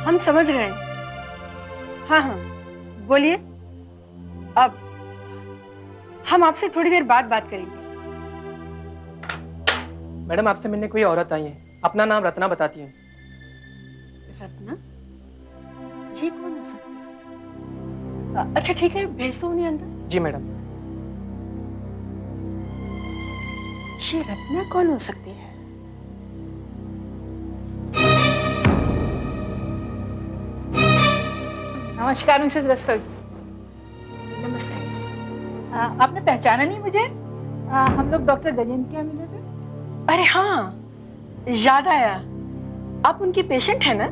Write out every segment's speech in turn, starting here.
हम समझ रहे हैं। हाँ हाँ, बोलिए। अब हम आपसे थोड़ी देर बाद बात करेंगे। मैडम, आपसे मिलने कोई औरत आई है, अपना नाम रत्ना बताती है। रत्ना? ये कौन हो सकती है? अच्छा ठीक है, भेज दो उन्हें अंदर। जी मैडम। ये रत्ना कौन हो सकती है? नमस्कार मिसेस रस्तोगी। नमस्ते। आपने पहचाना नहीं मुझे? हम लोग डॉक्टर गजेंद्र के यहाँ मिले थे। अरे हाँ, याद आया। आप उनकी पेशेंट है ना?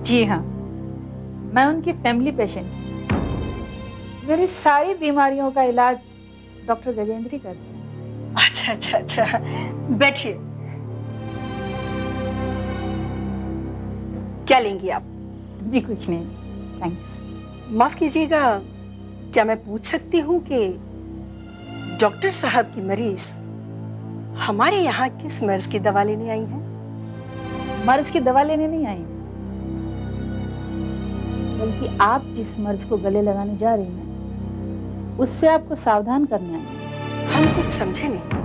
जी हाँ, मैं उनकी फैमिली पेशेंट हूँ। मेरी सारी बीमारियों का इलाज डॉक्टर गजेंद्र ही करते हैं। अच्छा अच्छा अच्छा, बैठिए। क्या लेंगी आप? जी कुछ नहीं, थैंक्स। माफ कीजिएगा, क्या मैं पूछ सकती हूँ कि डॉक्टर साहब की मरीज हमारे यहाँ किस मर्ज की दवा लेने आई हैं? मर्ज की दवा लेने नहीं आई, बल्कि आप जिस मर्ज को गले लगाने जा रही हैं उससे आपको सावधान करने आई हैं। हम कुछ समझे नहीं।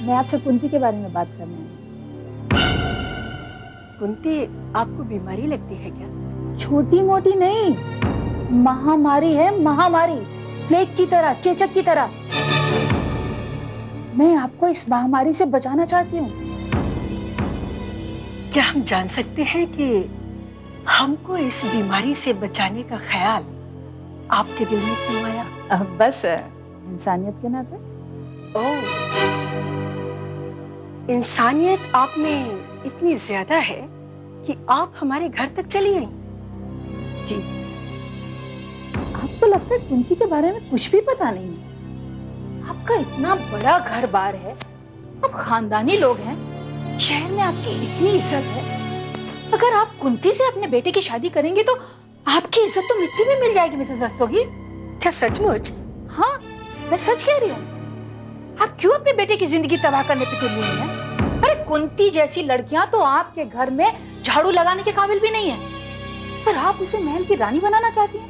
मैं आपसे कुंती के बारे में बात करने आई हूँ। कुंती आपको बीमारी लगती है क्या? छोटी मोटी नहीं, महामारी है, महामारी। प्लेग की तरह, चेचक की तरह। मैं आपको इस महामारी से बचाना चाहती हूँ। क्या हम जान सकते हैं कि हमको इस बीमारी से बचाने का ख्याल आपके दिल में क्यों आया? बस इंसानियत के नाते। ओह, इंसानियत आप में इतनी ज्यादा है कि आप हमारे घर तक चली आई? जी। आपको लगता है कुंती के बारे में कुछ भी पता नहीं है? आपका इतना बड़ा घर बार है, आप खानदानी लोग हैं, शहर में आपकी इतनी इज्जत है। अगर आप कुंती से अपने बेटे की शादी करेंगे तो आपकी इज्जत तो मिट्टी में मिल जाएगी मिसेस रस्तोगी। क्या सचमुच? हाँ, मैं सच कह रही हूँ। आप क्यों अपने बेटे की जिंदगी तबाह करने पे तुली हुई हैं? अरे कुंती जैसी लड़कियां तो आपके घर में झाड़ू लगाने के काबिल भी नहीं है, पर आप उसे महल की रानी बनाना चाहती हैं।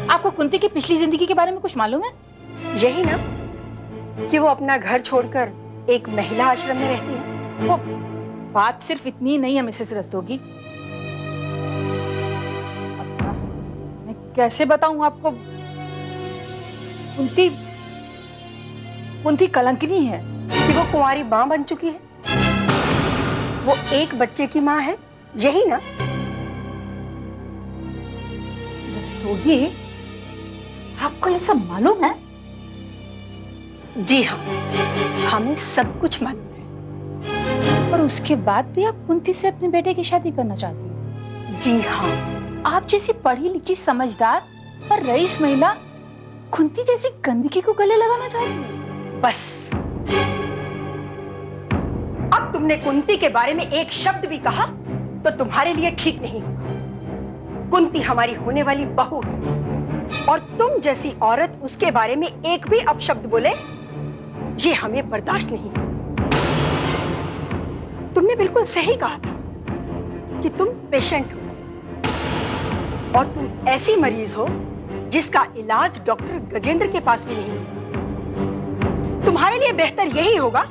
आपको कुंती की पिछली जिंदगी के बारे में कुछ मालूम है? यही ना कि वो अपना घर छोड़कर एक महिला आश्रम में रहती है। वो बात सिर्फ इतनी नहीं है मिसेस रस्तोगी। मैं कैसे बताऊं आपको? कुंती कलंकिनी है। कि वो कुंवारी मां बन चुकी है, वो एक बच्चे की मां है, यही ना? रस्तोगी, आपको ये सब मालूम है? जी हाँ, हमें सब कुछ मालूम है। और उसके बाद भी आप कुंती से अपने बेटे की शादी करना चाहती हैं? जी हाँ। आप जैसी पढ़ी लिखी समझदार और रईस महिला कुंती जैसी गंदगी को गले लगाना चाहती है? बस अब तुमने कुंती के बारे में एक शब्द भी कहा तो तुम्हारे लिए ठीक नहीं होगा। कुंती हमारी होने वाली बहू है और तुम जैसी औरत उसके बारे में एक भी अपशब्द बोले, ये हमें बर्दाश्त नहीं। तुमने बिल्कुल सही कहा था कि तुम पेशेंट हो और तुम ऐसी मरीज हो जिसका इलाज डॉक्टर गजेंद्र के पास भी नहीं। तुम्हारे लिए बेहतर यही होगा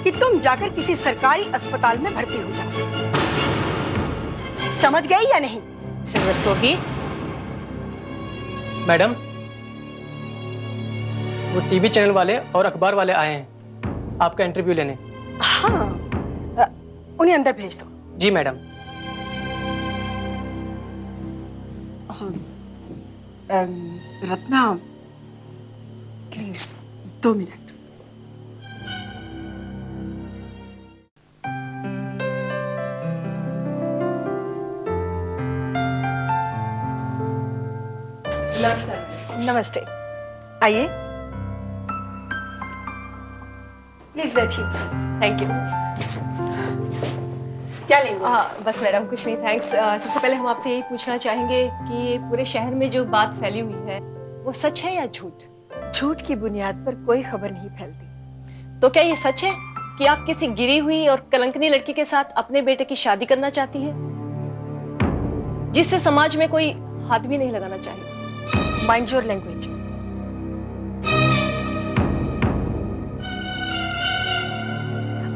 कि तुम जाकर किसी सरकारी अस्पताल में भर्ती हो जाओ। समझ गई या नहीं? रस्तोगी, मैडम, वो टीवी चैनल वाले और अखबार वाले आए हैं आपका इंटरव्यू लेने। हाँ, उन्हें अंदर भेज दो। जी मैडम। Ratna, please 2 minute. नमस्ते, आइए, प्लीज बैठिए। Thank you. क्या लेंगे? बस मैडम कुछ नहीं, थैंक्स। सबसे पहले हम आपसे यही पूछना चाहेंगे कि पूरे शहर में जो बात फैली हुई है वो सच है या झूठ? झूठ की बुनियाद पर कोई खबर नहीं फैलती। तो क्या ये सच है कि आप किसी गिरी हुई और कलंकनी लड़की के साथ अपने बेटे की शादी करना चाहती हैं, जिससे समाज में कोई हाथ भी नहीं लगाना चाहिए। Mind your language.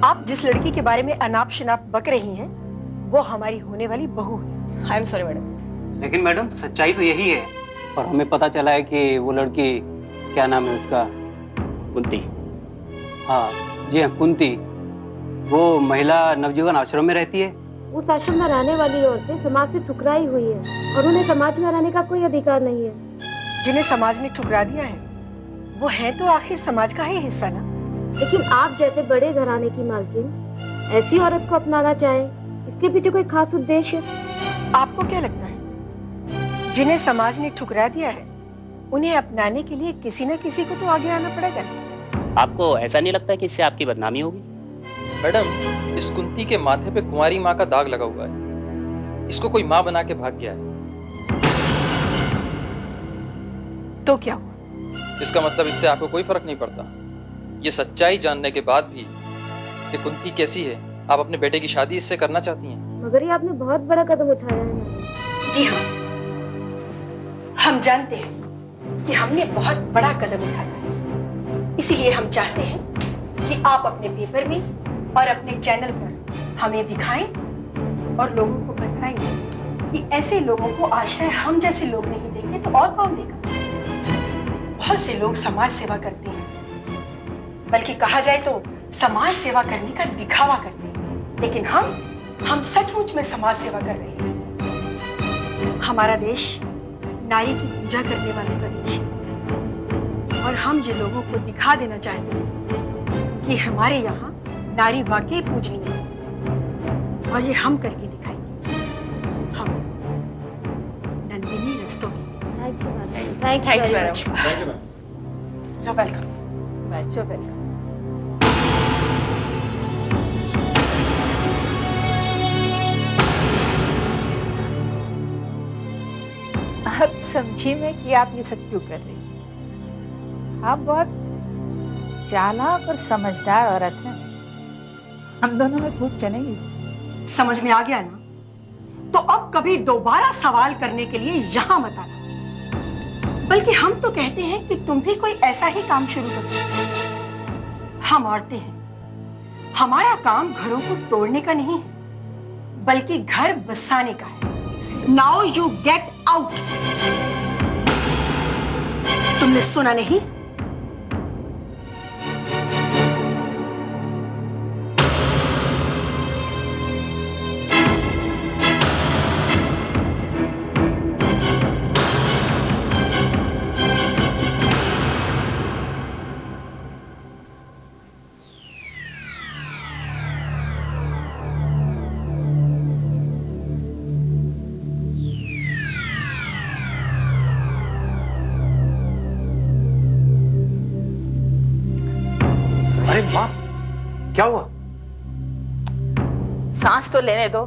आप जिस लड़की के बारे में अनाप शनाप बक रही हैं, वो हमारी होने वाली बहू है। I am sorry madam. लेकिन मैडम सच्चाई तो यही है। और हमें पता चला है कि वो लड़की, क्या नाम है उसका, कुंती। हाँ जी हाँ, कुंती, वो महिला नवजीवन आश्रम में रहती है। उस आश्रम में रहने वाली औरतें समाज से ठुकराई हुई है और उन्हें समाज में रहने का कोई अधिकार नहीं है। जिन्हें समाज ने ठुकरा दिया है, वो है तो आखिर समाज का ही हिस्सा ना। लेकिन आप जैसे बड़े घराने की मालकिन ऐसी औरत को अपनाना चाहे, इसके पीछे कोई खास उद्देश्य है? आपको क्या लगता है, जिन्हें समाज ने ठुकरा दिया है, उन्हें अपनाने के लिए किसी न किसी को तो आगे आना पड़ेगा। आपको ऐसा नहीं लगता कि इससे आपकी बदनामी होगी? मैडम, इस कुंती के माथे पे कुंवारी माँ का दाग लगा हुआ है। इसको कोई माँ बना के भाग गया है। तो क्या हुआ? इसका मतलब इससे आपको कोई फर्क नहीं पड़ता। ये सच्चाई जानने के बाद भी कि कुंती कैसी है, आप अपने बेटे की शादी इससे करना चाहती हैं। मगर ये आपने बहुत बड़ा कदम उठाया है। जी हाँ, हम जानते हैं कि हमने बहुत बड़ा कदम उठाया है। इसीलिए हम चाहते हैं कि आप अपने पेपर में और अपने चैनल पर हमें दिखाएं और लोगों को बताएं कि ऐसे लोगों को आश्रय हम जैसे लोग नहीं देंगे तो और कौन देगा। बहुत से लोग समाज सेवा करते हैं, बल्कि कहा जाए तो समाज सेवा करने का दिखावा करते हैं, लेकिन हम सचमुच में समाज सेवा कर रहे हैं। हमारा देश नारी की पूजा करने वालों का देश है और हम ये लोगों को दिखा देना चाहते हैं कि हमारे यहाँ नारी वाकई पूजनीय है और ये हम करके दिखाएंगे। हम Nandini Rastogi. Thank you madam. Thanks madam. You're welcome. You're welcome. अब समझी मैं कि आप ये सब क्यों कर रही हैं। आप बहुत चालाक और समझदार औरत हैं। हम दोनों में खूब चलेंगी। समझ में आ गया ना? तो अब कभी दोबारा सवाल करने के लिए यहाँ मत आना। बल्कि हम तो कहते हैं कि तुम भी कोई ऐसा ही काम शुरू करो। हम औरतें हैं, हमारा काम घरों को तोड़ने का नहीं है, बल्कि घर बसाने का है। Now you get out. तुमने सुना नहीं? अरे माँ, क्या हुआ? सांस तो लेने दो।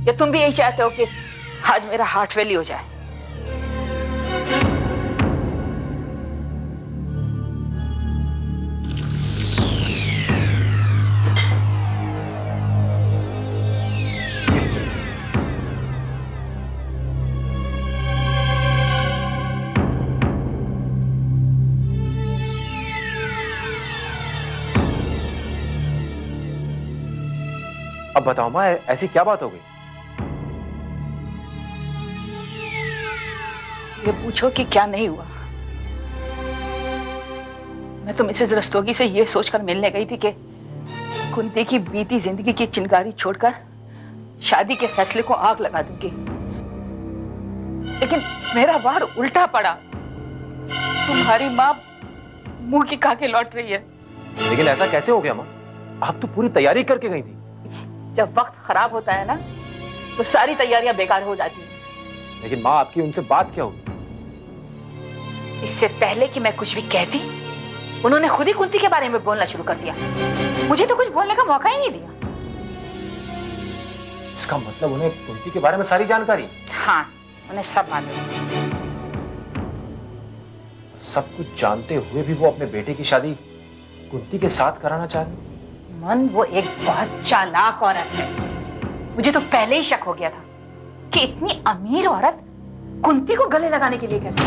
या तुम भी यही चाहते हो कि आज मेरा हार्ट फेल हो जाए? अब बताओ माँ, ऐसी क्या बात हो गई? ये पूछो कि क्या नहीं हुआ। मैं तो मिसेज रस्तोगी से ये सोचकर मिलने गई थी कि कुंती की बीती जिंदगी की चिंगारी छोड़कर शादी के फैसले को आग लगा दूंगी, लेकिन मेरा वार उल्टा पड़ा। तुम्हारी माँ मुंह की खा के लौट रही है। लेकिन ऐसा कैसे हो गया माँ? आप तो पूरी तैयारी करके गई थी। जब वक्त खराब होता है ना, तो सारी तैयारियां बेकार हो जाती हैं। लेकिन माँ, आपकी उनसे बात क्या हुई? इससे पहले कि मैं कुछ भी कहती, उन्होंने खुद ही कुंती के बारे में बोलना शुरू कर दिया। मुझे तो कुछ बोलने का मौका ही नहीं दिया। इसका मतलब उन्हें कुंती के बारे में सारी जानकारी? हाँ, उन्हें सब मालूम। सब कुछ जानते हुए भी वो अपने बेटे की शादी कुंती के साथ कराना चाह रही? मन वो एक बहुत चालाक औरत है। मुझे तो पहले ही शक हो गया था कि इतनी अमीर औरत कुंती को गले लगाने के लिए कैसे।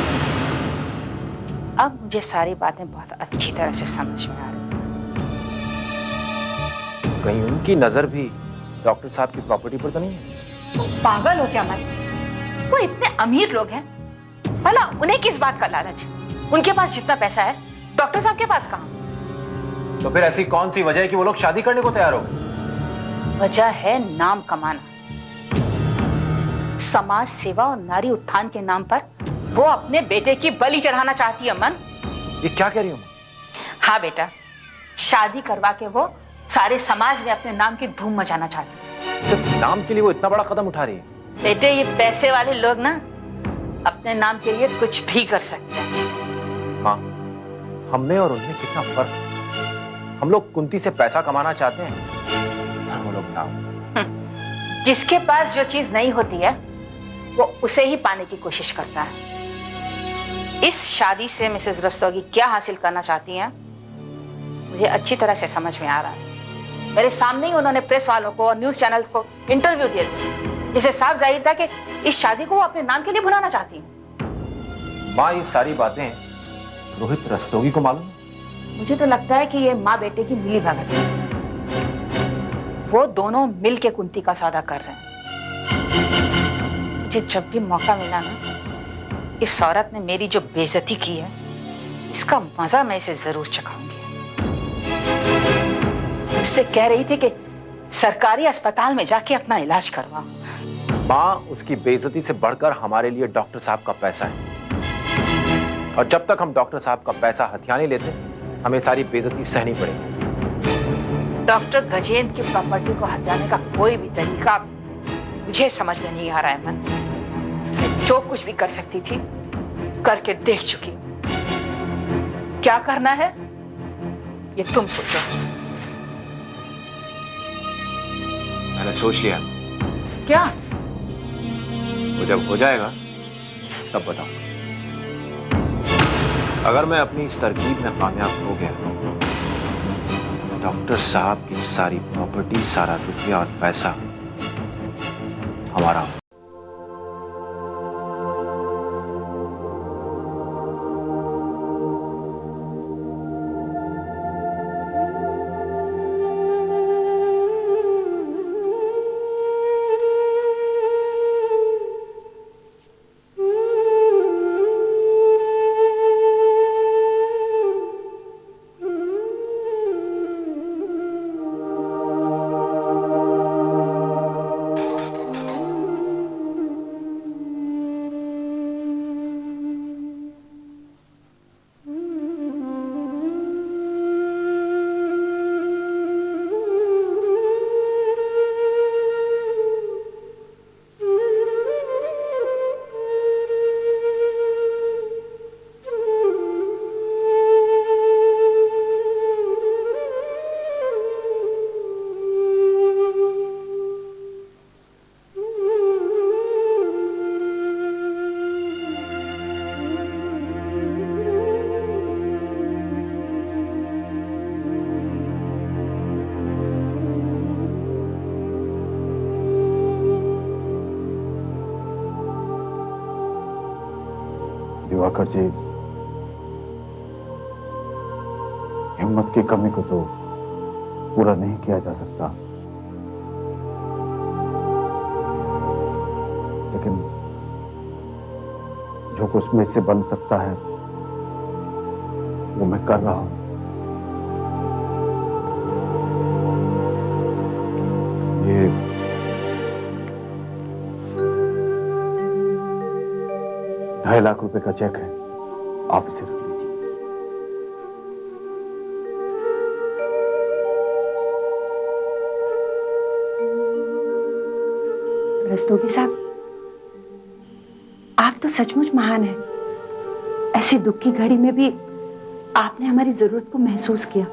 अब मुझे सारी बातें बहुत अच्छी तरह से समझ में आ रही। कहीं उनकी नजर भी डॉक्टर साहब की प्रॉपर्टी पर तो नहीं है? तुम पागल हो क्या मन? वो इतने अमीर लोग हैं, भला उन्हें किस बात का लालच? उनके पास जितना पैसा है डॉक्टर साहब के पास कहाँ? तो फिर ऐसी कौन सी वजह है कि वो लोग शादी करने को तैयार हो? वजह है नाम कमाना। समाज सेवा और नारी उत्थान के नाम पर वो अपने बेटे की बलि चढ़ाना चाहती है मन। ये क्या कह रही हूँ? हाँ बेटा, शादी करवा के वो सारे समाज में अपने नाम की धूम मचाना चाहती है। सिर्फ नाम के लिए वो इतना बड़ा कदम उठा रही है? बेटे, ये पैसे वाले लोग ना अपने नाम के लिए कुछ भी कर सकते हैं। माँ, हम में और उनमें कितना फर्क है। हम लोग कुंती से पैसा कमाना चाहते हैं, वो लोग नाम। जिसके पास जो चीज नहीं होती है वो उसे ही पाने की कोशिश करता है। इस शादी से मिसेस रस्तोगी क्या हासिल करना चाहती हैं मुझे अच्छी तरह से समझ में आ रहा है। मेरे सामने ही उन्होंने प्रेस वालों को और न्यूज चैनल को इंटरव्यू दिए थे, जिससे साफ जाहिर था कि इस शादी को वो अपने नाम के लिए भुलाना चाहती हैं। माँ, ये सारी बातें रोहित रस्तोगी को मालूम है? मुझे तो लगता है कि ये माँ बेटे की मिली भगत है। वो दोनों मिल के कुंती का सौदा कर रहे हैं। मुझे जब भी मौका मिला ना, इस औरत ने मेरी जो बेइज्जती की है इसका मजा मैं इसे जरूर चखाऊंगी। उससे कह रही थी कि सरकारी अस्पताल में जाके अपना इलाज करवा। माँ, उसकी बेइज्जती से बढ़कर हमारे लिए डॉक्टर साहब का पैसा है, और जब तक हम डॉक्टर साहब का पैसा हथिया नहीं लेते हमें सारी बेइज्जती सहनी पड़ेगी। डॉक्टर गजेंद्र की प्रॉपर्टी को हथियाने का कोई भी तरीका मुझे समझ में नहीं आ रहा है मन। मैं जो कुछ भी कर सकती थी करके देख चुकी हूं। क्या करना है ये तुम सोचो। मैंने सोच लिया। क्या? वो जब हो जाएगा तब बताऊंगा। अगर मैं अपनी इस तरकीब में कामयाब हो गया, डॉक्टर साहब की सारी प्रॉपर्टी, सारा रुपया और पैसा हमारा। दिवाकर जी, हिम्मत की कमी को तो पूरा नहीं किया जा सकता, लेकिन जो कुछ में से बन सकता है वो मैं कर रहा हूं। ये ₹2.5 लाख का चेक है, आप इसे रख लीजिए। रस्तोगी साहब, आप तो सचमुच महान हैं। ऐसी दुख की घड़ी में भी आपने हमारी जरूरत को महसूस किया।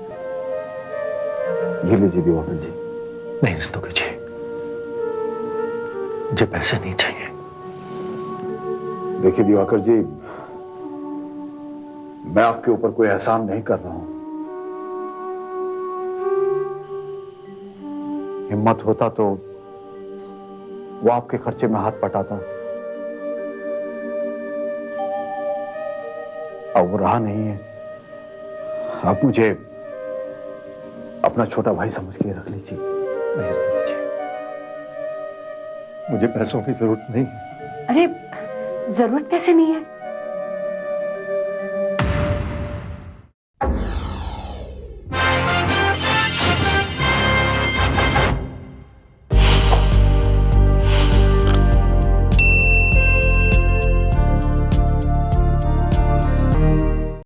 ये लीजिए दिवाकर जी। नहीं रस्तोगी जी, मुझे पैसे नहीं चाहिए। देखिए दिवाकर जी, मैं आपके ऊपर कोई एहसान नहीं कर रहा हूं। हिम्मत होता तो वो आपके खर्चे में हाथ बटाता। अब वो रहा नहीं है। आप मुझे अपना छोटा भाई समझ के रख लीजिए। नहीं संतोषी जी, मुझे पैसों की जरूरत नहीं है। अरे जरूरत कैसे नहीं है?